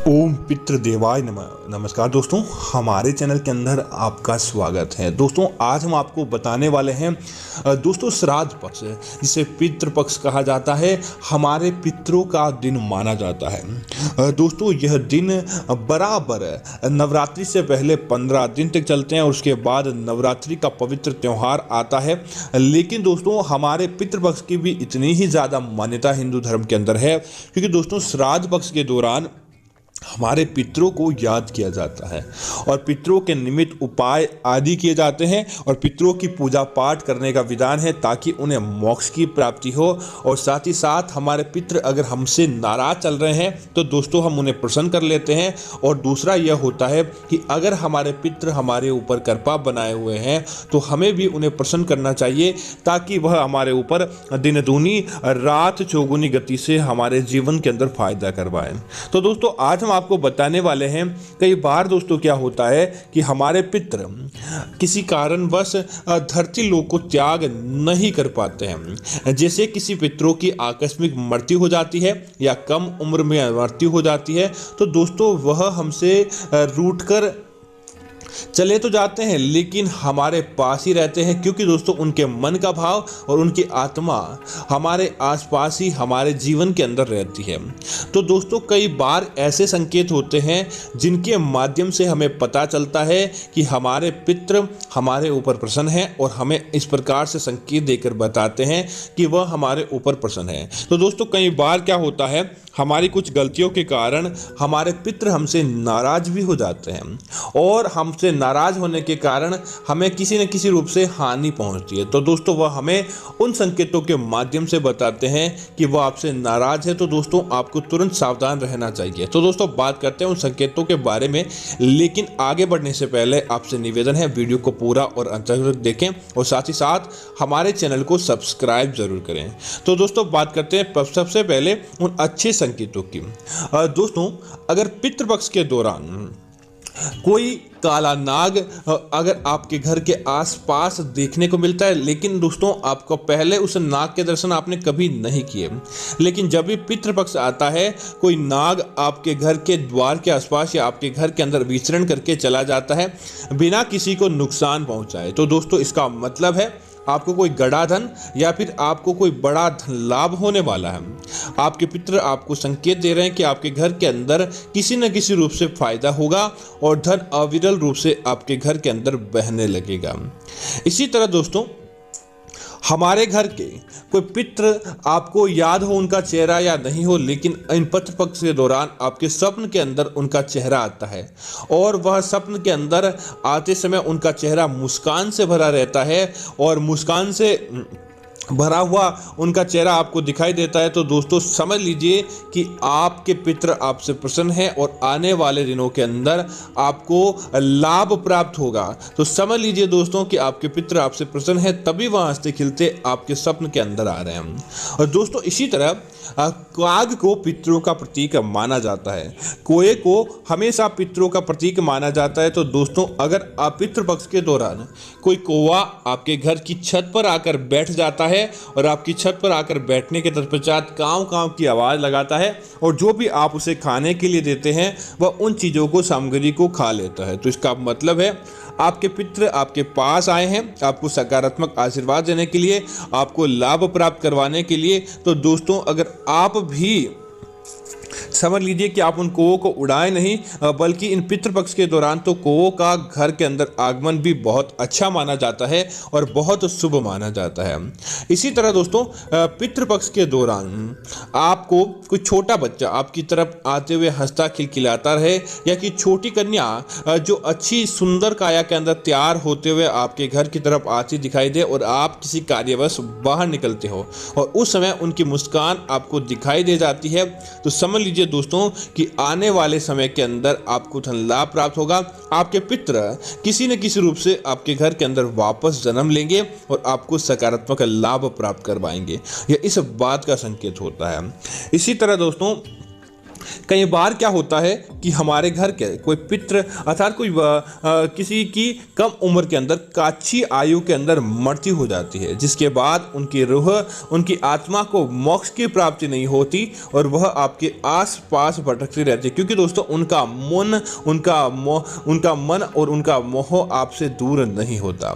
ओम पितृदेवाय नमः। नमस्कार दोस्तों, हमारे चैनल के अंदर आपका स्वागत है। दोस्तों आज हम आपको बताने वाले हैं दोस्तों श्राद्ध पक्ष, जिसे पितृपक्ष कहा जाता है, हमारे पितरों का दिन माना जाता है। दोस्तों यह दिन बराबर नवरात्रि से पहले 15 दिन तक चलते हैं और उसके बाद नवरात्रि का पवित्र त्यौहार आता है। लेकिन दोस्तों हमारे पितृपक्ष की भी इतनी ही ज़्यादा मान्यता हिंदू धर्म के अंदर है, क्योंकि दोस्तों श्राद्ध पक्ष के दौरान हमारे पितरों को याद किया जाता है और पितरों के निमित्त उपाय आदि किए जाते हैं और पितरों की पूजा पाठ करने का विधान है, ताकि उन्हें मोक्ष की प्राप्ति हो। और साथ ही साथ हमारे पितृ अगर हमसे नाराज चल रहे हैं तो दोस्तों हम उन्हें प्रसन्न कर लेते हैं। और दूसरा यह होता है कि अगर हमारे पितृ हमारे ऊपर कृपा बनाए हुए हैं तो हमें भी उन्हें प्रसन्न करना चाहिए, ताकि वह हमारे ऊपर दिन दूनी रात चौगुनी गति से हमारे जीवन के अंदर फायदा करवाएं। तो दोस्तों आज आपको बताने वाले हैं, कई बार दोस्तों क्या होता है कि हमारे पितृ किसी कारणवश धरती लोक को त्याग नहीं कर पाते हैं। जैसे किसी पितरों की आकस्मिक मृत्यु हो जाती है या कम उम्र में मृत्यु हो जाती है, तो दोस्तों वह हमसे रूठकर चले तो जाते हैं लेकिन हमारे पास ही रहते हैं, क्योंकि दोस्तों उनके मन का भाव और उनकी आत्मा हमारे आसपास ही हमारे जीवन के अंदर रहती है। तो दोस्तों कई बार ऐसे संकेत होते हैं जिनके माध्यम से हमें पता चलता है कि हमारे पितृ हमारे ऊपर प्रसन्न हैं और हमें इस प्रकार से संकेत देकर बताते हैं कि वह हमारे ऊपर प्रसन्न है। तो दोस्तों कई बार क्या होता है, हमारी कुछ गलतियों के कारण हमारे पितृ हमसे नाराज भी हो जाते हैं और हमसे नाराज होने के कारण हमें किसी न किसी रूप से हानि पहुंचती है। तो दोस्तों वह हमें उन संकेतों के माध्यम से बताते हैं कि वह आपसे नाराज है, तो दोस्तों आपको तुरंत सावधान रहना चाहिए। तो दोस्तों बात करते हैं उन संकेतों के बारे में, लेकिन आगे बढ़ने से पहले आपसे निवेदन है वीडियो को पूरा और अंत तक देखें और साथ ही साथ हमारे चैनल को सब्सक्राइब जरूर करें। तो दोस्तों बात करते हैं सबसे पहले उन अच्छे संकेतों की। दोस्तों अगर पितृपक्ष के दौरान कोई काला नाग अगर आपके घर के आसपास देखने को मिलता है, लेकिन दोस्तों आपको पहले उस नाग के दर्शन आपने कभी नहीं किए, लेकिन जब भी पितृपक्ष आता है कोई नाग आपके घर के द्वार के आसपास या आपके घर के अंदर विचरण करके चला जाता है बिना किसी को नुकसान पहुंचाए, तो दोस्तों इसका मतलब है आपको कोई गड़ा धन या फिर आपको कोई बड़ा धन लाभ होने वाला है। आपके पितृ आपको संकेत दे रहे हैं कि आपके घर के अंदर किसी न किसी रूप से फायदा होगा और धन अविरल रूप से आपके घर के अंदर बहने लगेगा। इसी तरह दोस्तों हमारे घर के कोई पितृ आपको याद हो उनका चेहरा या नहीं हो, लेकिन इन पितृपक्ष के दौरान आपके स्वप्न के अंदर उनका चेहरा आता है और वह स्वप्न के अंदर आते समय उनका चेहरा मुस्कान से भरा रहता है और मुस्कान से भरा हुआ उनका चेहरा आपको दिखाई देता है, तो दोस्तों समझ लीजिए कि आपके पितृ आपसे प्रसन्न हैं और आने वाले दिनों के अंदर आपको लाभ प्राप्त होगा। तो समझ लीजिए दोस्तों कि आपके पितृ आपसे प्रसन्न हैं, तभी वह हंसते खिलते आपके स्वप्न के अंदर आ रहे हैं। और दोस्तों इसी तरह काग को पितरों का प्रतीक माना जाता है, कोए को हमेशा पितरों का प्रतीक माना जाता है। तो दोस्तों अगर आप पितृपक्ष के दौरान कोई कौवा आपके घर की छत पर आकर बैठ जाता है और आपकी छत पर आकर बैठने के तत्पश्चात कांव कांव की आवाज़ लगाता है और जो भी आप उसे खाने के लिए देते हैं वह उन चीज़ों को सामग्री को खा लेता है, तो इसका मतलब है आपके पितृ आपके पास आए हैं आपको सकारात्मक आशीर्वाद देने के लिए, आपको लाभ प्राप्त करवाने के लिए। तो दोस्तों अगर आप भी समझ लीजिए कि आप उन कौवों को उड़ाए नहीं, बल्कि इन पितृपक्ष के दौरान तो कौवों का घर के अंदर आगमन भी बहुत अच्छा माना जाता है और बहुत शुभ माना जाता है। इसी तरह दोस्तों पितृपक्ष के दौरान आपको कोई छोटा बच्चा आपकी तरफ आते हुए हंसता खिलखिलाता रहे, या कि छोटी कन्या जो अच्छी सुंदर काया के अंदर तैयार होते हुए आपके घर की तरफ आती दिखाई दे और आप किसी कार्यवश बाहर निकलते हो और उस समय उनकी मुस्कान आपको दिखाई दे जाती है, तो समझ लीजिए दोस्तों कि आने वाले समय के अंदर आपको धन लाभ प्राप्त होगा। आपके पितृ किसी न किसी रूप से आपके घर के अंदर वापस जन्म लेंगे और आपको सकारात्मक लाभ प्राप्त करवाएंगे, यह इस बात का संकेत होता है। इसी तरह दोस्तों कई बार क्या होता है कि हमारे घर के कोई पितृ अर्थात कोई किसी की कम उम्र के अंदर काछी आयु के अंदर मृत्यु हो जाती है, जिसके बाद उनकी रूह उनकी आत्मा को मोक्ष की प्राप्ति नहीं होती और वह आपके आस पास भटकती रहती है, क्योंकि दोस्तों उनका मन और उनका मोह आपसे दूर नहीं होता।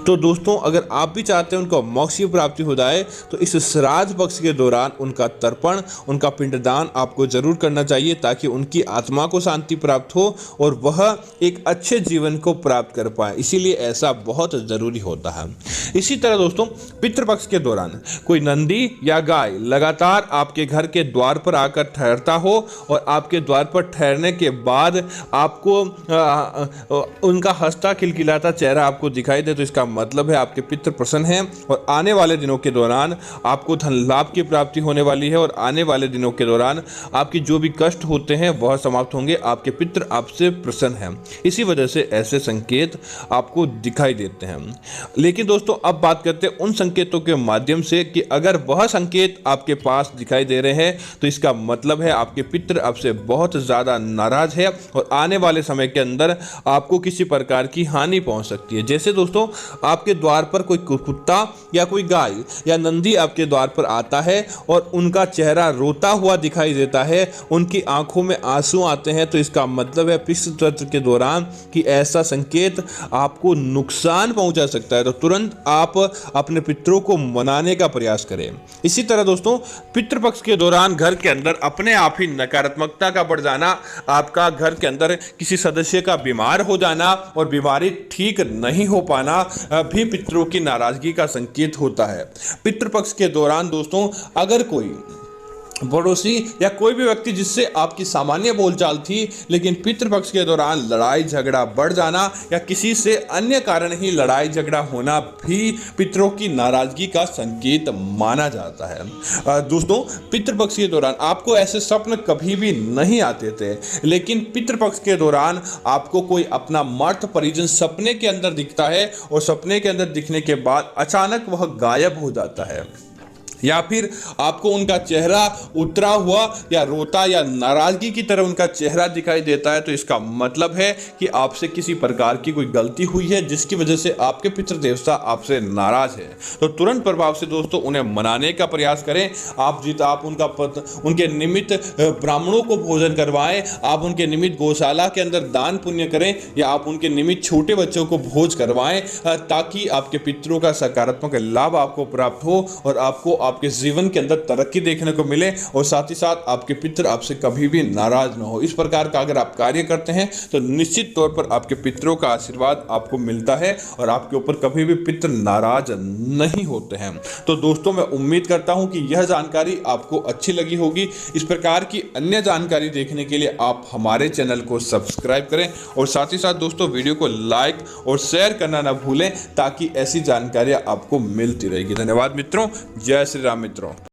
तो दोस्तों अगर आप भी चाहते हैं उनको मोक्ष की प्राप्ति हो जाए तो इस श्राद्ध पक्ष के दौरान उनका तर्पण, उनका पिंडदान आपको जरूर करना चाहिए, ताकि उनकी आत्मा को शांति प्राप्त हो और वह एक अच्छे जीवन को प्राप्त कर पाए। इसीलिए ऐसा बहुत जरूरी होता है। इसी तरह दोस्तों पितृपक्ष के दौरान कोई नंदी या गाय लगातार आपके घर के द्वार पर आकर ठहरता हो और आपके द्वार पर ठहरने के बाद आपको उनका हंसता खिलखिलाता चेहरा आपको दिखाई दे, तो इसका मतलब है आपके पितृ प्रसन्न हैं और आने वाले दिनों के दौरान आपको धन लाभ की प्राप्ति होने वाली है और आने वाले दिनों के दौरान आपकी जो भी कष्ट होते हैं वह समाप्त होंगे। आपके पितृ आपसे प्रसन्न हैं, इसी वजह से ऐसे संकेत आपको दिखाई देते हैं। लेकिन दोस्तों अब बात करते हैं उन संकेतों के माध्यम से कि अगर वह संकेत आपके पास दिखाई दे रहे हैं तो इसका मतलब है आपके पितृ आपसे बहुत ज़्यादा नाराज है और आने वाले समय के अंदर आपको किसी प्रकार की हानि पहुंच सकती है। जैसे दोस्तों आपके द्वार पर कोई कुत्ता या कोई गाय या नंदी आपके द्वार पर आता है और उनका चेहरा रोता हुआ दिखाई देता है, उनकी आंखों में आंसू आते हैं, तो इसका मतलब है पितृ तंत्र के दौरान कि ऐसा संकेत आपको नुकसान पहुंचा सकता है, तो तुरंत आप अपने पितरों को मनाने का प्रयास करें। इसी तरह दोस्तों पितृपक्ष के दौरान घर के अंदर अपने आप ही नकारात्मकता का बढ़ जाना, आपका घर के अंदर किसी सदस्य का बीमार हो जाना और बीमारी ठीक नहीं हो पाना भी पितरों की नाराजगी का संकेत होता है। पितृपक्ष के दौरान दोस्तों अगर कोई पड़ोसी या कोई भी व्यक्ति जिससे आपकी सामान्य बोलचाल थी, लेकिन पितृपक्ष के दौरान लड़ाई झगड़ा बढ़ जाना या किसी से अन्य कारण ही लड़ाई झगड़ा होना भी पितरों की नाराजगी का संकेत माना जाता है। दोस्तों पितृपक्ष के दौरान आपको ऐसे स्वप्न कभी भी नहीं आते थे, लेकिन पितृपक्ष के दौरान आपको कोई अपना मर्त परिजन सपने के अंदर दिखता है और सपने के अंदर दिखने के बाद अचानक वह गायब हो जाता है, या फिर आपको उनका चेहरा उतरा हुआ या रोता या नाराजगी की तरह उनका चेहरा दिखाई देता है, तो इसका मतलब है कि आपसे किसी प्रकार की कोई गलती हुई है जिसकी वजह से आपके पितृ देवता आपसे नाराज है। तो तुरंत प्रभाव से दोस्तों उन्हें मनाने का प्रयास करें। आप उनके निमित्त ब्राह्मणों को भोजन करवाएं, आप उनके निमित्त गौशाला के अंदर दान पुण्य करें या आप उनके निमित्त छोटे बच्चों को भोज करवाएं, ताकि आपके पितरों का सकारात्मक लाभ आपको प्राप्त हो और आपको आपके जीवन के अंदर तरक्की देखने को मिले और साथ ही साथ आपके पितृ आपसे कभी भी नाराज ना हो। इस प्रकार का अगर आप कार्य करते हैं तो निश्चित तौर पर आपके पितरों का आशीर्वाद आपको मिलता है और आपके ऊपर कभी भी पितृ नाराज नहीं होते हैं। तो दोस्तों मैं उम्मीद करता हूं कि यह जानकारी आपको अच्छी लगी होगी। इस प्रकार की अन्य जानकारी देखने के लिए आप हमारे चैनल को सब्सक्राइब करें और साथ ही साथ दोस्तों वीडियो को लाइक और शेयर करना ना भूलें, ताकि ऐसी जानकारियां आपको मिलती रहेगी। धन्यवाद मित्रों, जय श्री राम मित्रों।